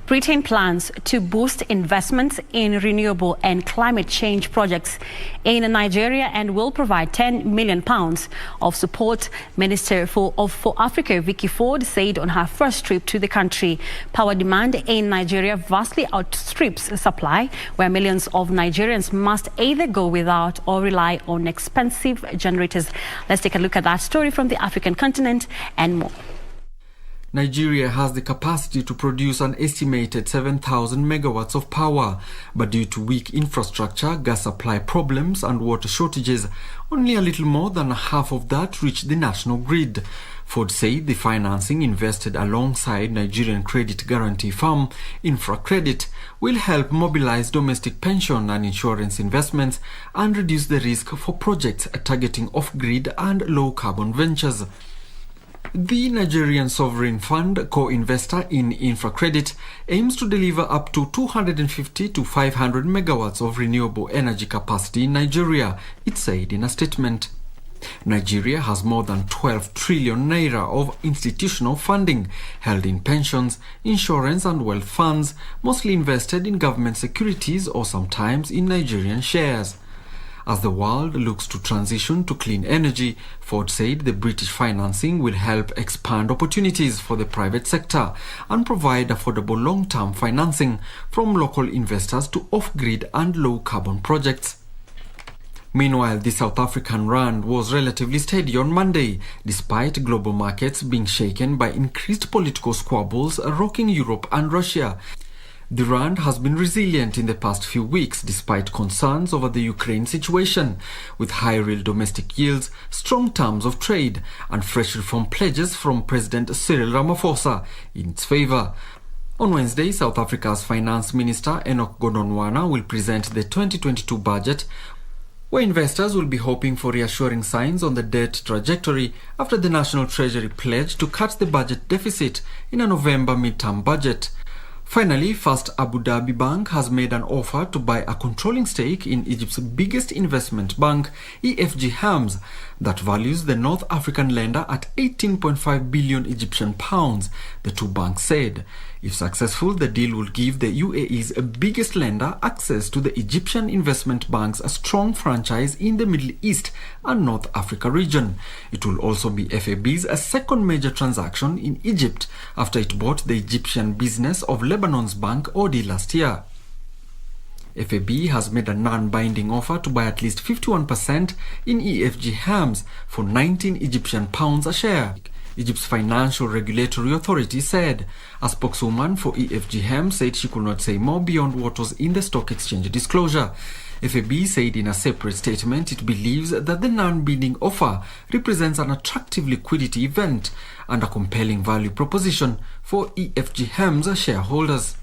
Britain plans to boost investments in renewable and climate change projects in Nigeria and will provide £10 million of support. Minister for Africa Vicky Ford said on her first trip to the country. Power demand in Nigeria vastly outstrips supply, where millions of Nigerians must either go without or rely on expensive generators. Let's take a look at that story from the African continent and more. Nigeria has the capacity to produce an estimated 7,000 megawatts of power, but due to weak infrastructure, gas supply problems and water shortages, only a little more than half of that reached the national grid. Ford said the financing invested alongside Nigerian credit guarantee firm InfraCredit will help mobilize domestic pension and insurance investments and reduce the risk for projects targeting off-grid and low-carbon ventures. The Nigerian Sovereign Fund, co-investor in InfraCredit, aims to deliver up to 250 to 500 megawatts of renewable energy capacity in Nigeria, it said in a statement. Nigeria has more than 12 trillion naira of institutional funding held in pensions, insurance and wealth funds, mostly invested in government securities or sometimes in Nigerian shares. As the world looks to transition to clean energy, Ford said the British financing will help expand opportunities for the private sector and provide affordable long-term financing from local investors to off-grid and low-carbon projects. Meanwhile, the South African rand was relatively steady on Monday, despite global markets being shaken by increased political squabbles rocking Europe and Russia. The rand has been resilient in the past few weeks despite concerns over the Ukraine situation, with high real domestic yields, strong terms of trade, and fresh reform pledges from President Cyril Ramaphosa in its favor. On Wednesday, South Africa's Finance Minister Enoch Godongwana will present the 2022 budget, where investors will be hoping for reassuring signs on the debt trajectory after the National Treasury pledged to cut the budget deficit in a November midterm budget. Finally, First Abu Dhabi Bank has made an offer to buy a controlling stake in Egypt's biggest investment bank, EFG Hermes, that values the North African lender at 18.5 billion Egyptian pounds, the two banks said. If successful, the deal will give the UAE's biggest lender access to the Egyptian investment bank's strong franchise in the Middle East and North Africa region. It will also be FAB's second major transaction in Egypt after it bought the Egyptian business of Lebanon's bank Audi last year. FAB has made a non-binding offer to buy at least 51% in EFG Hermes for 19 Egyptian pounds a share, Egypt's financial regulatory authority said. A spokeswoman for EFG Hermes said she could not say more beyond what was in the stock exchange disclosure. FAB said in a separate statement it believes that the non-binding offer represents an attractive liquidity event and a compelling value proposition for EFG Hermes shareholders.